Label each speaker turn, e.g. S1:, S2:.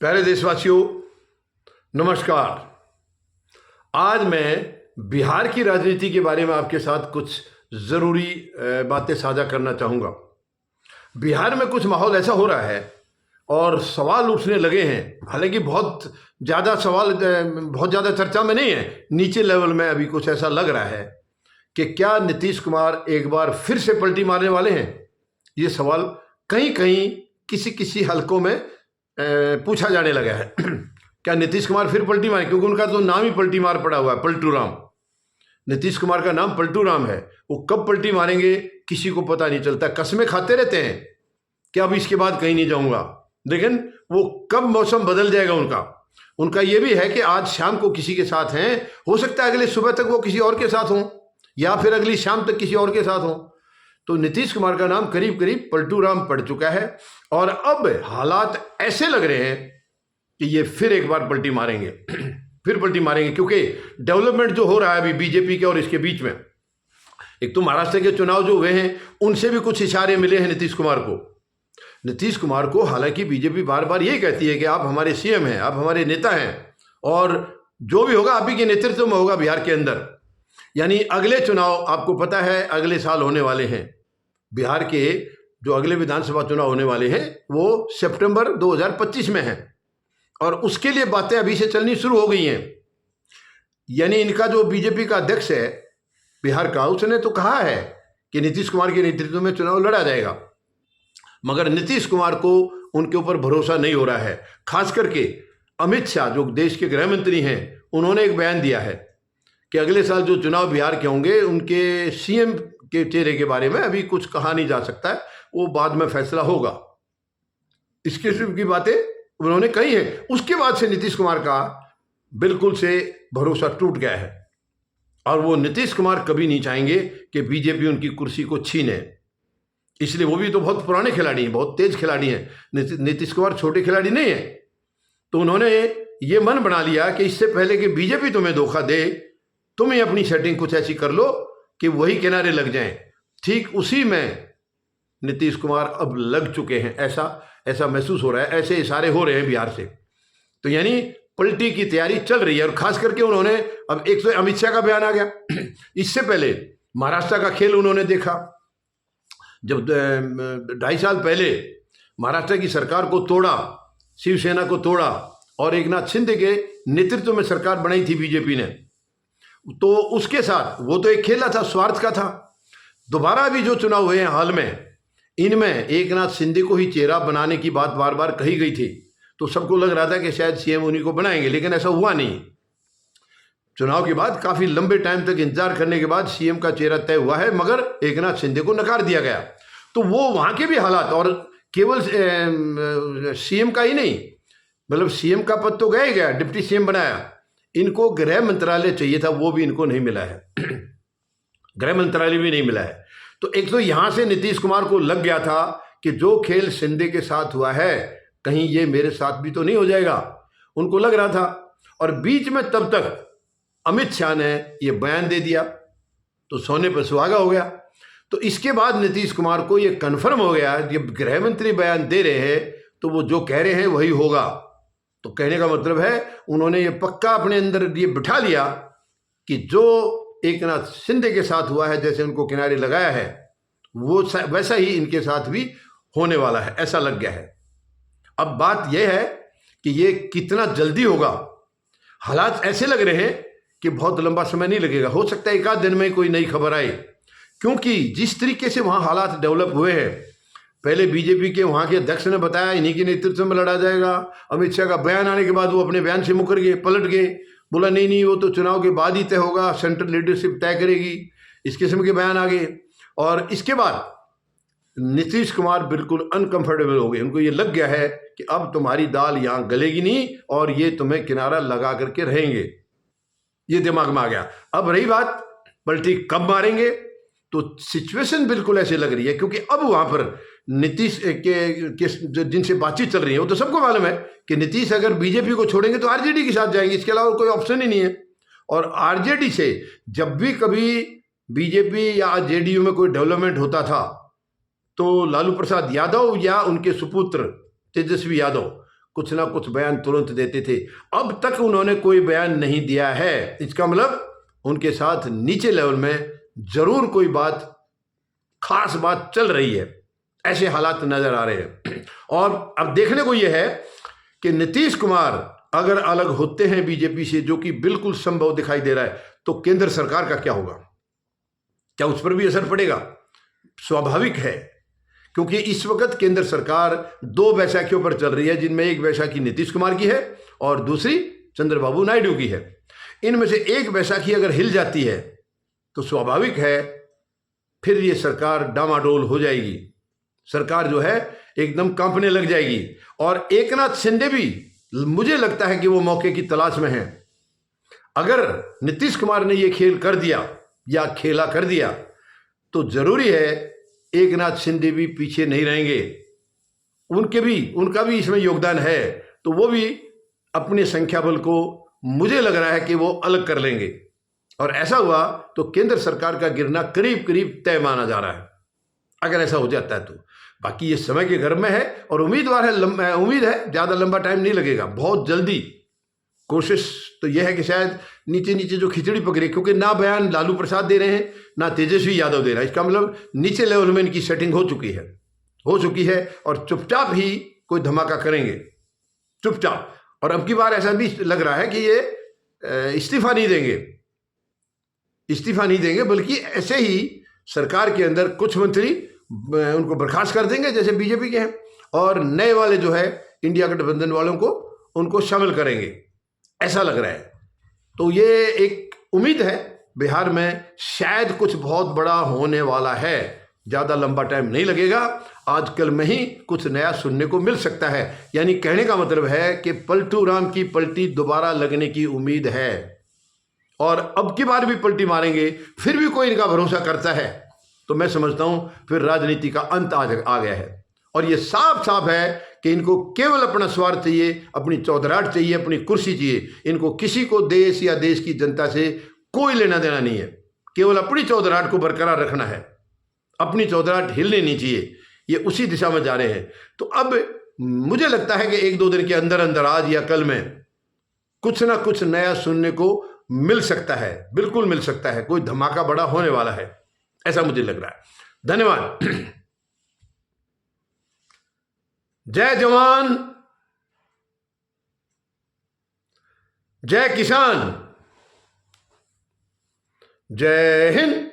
S1: प्यारे देशवासियों, नमस्कार। आज मैं बिहार की राजनीति के बारे में आपके साथ कुछ ज़रूरी बातें साझा करना चाहूँगा। बिहार में कुछ माहौल ऐसा हो रहा है और सवाल उठने लगे हैं, हालांकि बहुत ज़्यादा चर्चा में नहीं है, नीचे लेवल में अभी कुछ ऐसा लग रहा है कि क्या नीतीश कुमार एक बार फिर से पलटी मारने वाले हैं। ये सवाल कहीं कहीं किसी किसी हलकों में पूछा जाने लगा है। क्या नीतीश कुमार फिर पलटी मारे, क्योंकि उनका तो नाम ही पलटी मार पड़ा हुआ है, पलटू राम। नीतीश कुमार का नाम पलटू राम है। वो कब पलटी मारेंगे किसी को पता नहीं चलता। कसमें खाते रहते हैं कि अब इसके बाद कहीं नहीं जाऊंगा, लेकिन वो कब मौसम बदल जाएगा उनका ये भी है कि आज शाम को किसी के साथ हैं, हो सकता है अगले सुबह तक वो किसी और के साथ हों या फिर अगली शाम तक किसी और के साथ हों। तो नीतीश कुमार का नाम करीब करीब पलटू राम पड़ चुका है और अब हालात ऐसे लग रहे हैं कि ये फिर एक बार पलटी मारेंगे। फिर पलटी मारेंगे, क्योंकि डेवलपमेंट जो हो रहा है अभी बीजेपी के और इसके बीच में, एक तो महाराष्ट्र के चुनाव जो हुए हैं उनसे भी कुछ इशारे मिले हैं नीतीश कुमार को। हालांकि बीजेपी बार बार यही कहती है कि आप हमारे सीएम हैं, आप हमारे नेता हैं और जो भी होगा आप ही के नेतृत्व में होगा बिहार के अंदर। यानी अगले चुनाव आपको पता है अगले साल होने वाले हैं। बिहार के जो अगले विधानसभा चुनाव होने वाले हैं वो सितंबर 2025 में हैं और उसके लिए बातें अभी से चलनी शुरू हो गई हैं। यानी इनका जो बीजेपी का अध्यक्ष है बिहार का, उसने तो कहा है कि नीतीश कुमार के नेतृत्व में चुनाव लड़ा जाएगा, मगर नीतीश कुमार को उनके ऊपर भरोसा नहीं हो रहा है। खास करके अमित शाह जो देश के गृह मंत्री हैं, उन्होंने एक बयान दिया है कि अगले साल जो चुनाव बिहार के होंगे उनके सीएम के चेहरे के बारे में अभी कुछ कहा नहीं जा सकता है, वो बाद में फैसला होगा। इस किस्म की बातें उन्होंने कही है। उसके बाद से नीतीश कुमार का बिल्कुल से भरोसा टूट गया है और वो नीतीश कुमार कभी नहीं चाहेंगे कि बीजेपी उनकी कुर्सी को छीने। इसलिए वो भी तो बहुत पुराने खिलाड़ी हैं, बहुत तेज खिलाड़ी हैं। नीतीश कुमार छोटे खिलाड़ी नहीं है। तो उन्होंने ये मन बना लिया कि इससे पहले कि बीजेपी तुम्हें धोखा दे, तुम ही अपनी सेटिंग कुछ ऐसी कर लो कि वही किनारे लग जाएं। ठीक उसी में नीतीश कुमार अब लग चुके हैं, ऐसा महसूस हो रहा है, ऐसे इशारे हो रहे हैं बिहार से। तो यानी पलटी की तैयारी चल रही है। और खास करके उन्होंने अब एक तो अमित शाह का बयान आ गया, इससे पहले महाराष्ट्र का खेल उन्होंने देखा। जब 2.5 साल पहले महाराष्ट्र की सरकार को तोड़ा, शिवसेना को तोड़ा और एकनाथ शिंदे के नेतृत्व में सरकार बनाई थी बीजेपी ने, तो उसके साथ वो तो एक खेला था, स्वार्थ का था। दोबारा भी जो चुनाव हुए हैं हाल में, इनमें एकनाथ शिंदे को ही चेहरा बनाने की बात बार बार कही गई थी। तो सबको लग रहा था कि शायद सीएम उन्हीं को बनाएंगे, लेकिन ऐसा हुआ नहीं। चुनाव के बाद काफी लंबे टाइम तक इंतजार करने के बाद सीएम का चेहरा तय हुआ है, मगर एकनाथ शिंदे को नकार दिया गया। तो वो वहां के भी हालात, और केवल सीएम का ही नहीं, मतलब सीएम का पद तो गया, डिप्टी सीएम बनाया, इनको गृह मंत्रालय चाहिए था, वो भी इनको नहीं मिला है। गृह मंत्रालय भी नहीं मिला है। तो एक तो यहां से नीतीश कुमार को लग गया था कि जो खेल शिंदे के साथ हुआ है कहीं ये मेरे साथ भी तो नहीं हो जाएगा, उनको लग रहा था। और बीच में तब तक अमित शाह ने ये बयान दे दिया तो सोने पर सुहागा हो गया। तो इसके बाद नीतीश कुमार को ये कन्फर्म हो गया, जब गृह मंत्री बयान दे रहे हैं तो वो जो कह रहे हैं वही होगा। तो कहने का मतलब है उन्होंने ये पक्का अपने अंदर ये बिठा लिया कि जो एकनाथ शिंदे के साथ हुआ है, जैसे उनको किनारे लगाया है, वो वैसा ही इनके साथ भी होने वाला है, ऐसा लग गया है। अब बात यह है कि ये कितना जल्दी होगा। हालात ऐसे लग रहे हैं कि बहुत लंबा समय नहीं लगेगा, हो सकता है एक आध दिन में कोई नई खबर आए, क्योंकि जिस तरीके से वहाँ हालात डेवलप हुए हैं, पहले बीजेपी के वहाँ के अध्यक्ष ने बताया इन्हीं के नेतृत्व में लड़ा जाएगा। अमित शाह का बयान आने के बाद वो अपने बयान से मुकर गए, पलट गए, बोला नहीं वो तो चुनाव के बाद ही तय होगा, सेंट्रल लीडरशिप तय करेगी, इस किस्म के बयान आ गए। और इसके बाद नीतीश कुमार बिल्कुल अनकंफर्टेबल हो गए। उनको ये लग गया है कि अब तुम्हारी दाल यहाँ गलेगी नहीं और ये तुम्हें किनारा लगा करके रहेंगे, ये दिमाग में आ गया। अब रही बात पलटी कब मारेंगे, तो सिचुएशन बिल्कुल ऐसे लग रही है, क्योंकि अब वहां पर नीतीश के जिनसे बातचीत चल रही है वो तो सबको मालूम है कि नीतीश अगर बीजेपी को छोड़ेंगे तो आरजेडी के साथ जाएंगे, इसके अलावा कोई ऑप्शन ही नहीं है। और आरजेडी से जब भी कभी बीजेपी या जेडीयू में कोई डेवलपमेंट होता था तो लालू प्रसाद यादव या उनके सुपुत्र तेजस्वी यादव कुछ ना कुछ बयान तुरंत देते थे। अब तक उन्होंने कोई बयान नहीं दिया है। इसका मतलब उनके साथ नीचे लेवल में जरूर कोई बात, खास बात चल रही है, ऐसे हालात नजर आ रहे हैं। और अब देखने को यह है कि नीतीश कुमार अगर अलग होते हैं बीजेपी से, जो कि बिल्कुल संभव दिखाई दे रहा है, तो केंद्र सरकार का क्या होगा? क्या उस पर भी असर पड़ेगा? स्वाभाविक है, क्योंकि इस वक्त केंद्र सरकार दो बैसाखियों पर चल रही है, जिनमें एक बैसाखी नीतीश कुमार की है और दूसरी चंद्रबाबू नायडू की है। इनमें से एक बैसाखी अगर हिल जाती है तो स्वाभाविक है फिर ये सरकार डामाडोल हो जाएगी। सरकार जो है एकदम कांपने लग जाएगी। और एकनाथ शिंदे भी मुझे लगता है कि वो मौके की तलाश में है। अगर नीतीश कुमार ने ये खेल कर दिया या खेला कर दिया तो जरूरी है एकनाथ शिंदे भी पीछे नहीं रहेंगे। उनका भी इसमें योगदान है, तो वो भी अपने संख्या बल को मुझे लग रहा है कि वो अलग कर लेंगे। और ऐसा हुआ तो केंद्र सरकार का गिरना करीब करीब तय माना जा रहा है, अगर ऐसा हो जाता है तो। बाकी ये समय के घर में है और उम्मीद है ज़्यादा लंबा टाइम नहीं लगेगा, बहुत जल्दी। कोशिश तो यह है कि शायद नीचे नीचे जो खिचड़ी पकड़े, क्योंकि ना बयान लालू प्रसाद दे रहे हैं ना तेजस्वी यादव दे रहा है। इसका मतलब नीचे लेवल में इनकी सेटिंग हो चुकी है और चुपचाप ही कोई धमाका करेंगे, चुपचाप। और अब की बार ऐसा भी लग रहा है कि ये इस्तीफा नहीं देंगे, बल्कि ऐसे ही सरकार के अंदर कुछ मंत्री उनको बर्खास्त कर देंगे जैसे बीजेपी के हैं, और नए वाले जो है इंडिया गठबंधन वालों को उनको शामिल करेंगे, ऐसा लग रहा है। तो ये एक उम्मीद है बिहार में शायद कुछ बहुत बड़ा होने वाला है। ज़्यादा लंबा टाइम नहीं लगेगा, आजकल में ही कुछ नया सुनने को मिल सकता है। यानी कहने का मतलब है कि पलटू राम की पलटी दोबारा लगने की उम्मीद है, और अब की बार भी पलटी मारेंगे, फिर भी कोई इनका भरोसा करता है तो मैं समझता हूं फिर राजनीति का अंत आ गया है। और ये साफ साफ है कि इनको केवल अपना स्वार्थ चाहिए, अपनी चौधराहट चाहिए, अपनी कुर्सी चाहिए। इनको किसी को देश या देश की जनता से कोई लेना देना नहीं है, केवल अपनी चौधराहट को बरकरार रखना है। अपनी चौधराहट हिलनी नहीं चाहिए, ये उसी दिशा में जा रहे हैं। तो अब मुझे लगता है कि 1-2 दिन के अंदर अंदर, आज या कल में, कुछ ना कुछ नया सुनने को मिल सकता है, बिल्कुल मिल सकता है। कोई धमाका बड़ा होने वाला है, ऐसा मुझे लग रहा है। धन्यवाद। जय जवान, जय किसान, जय हिंद।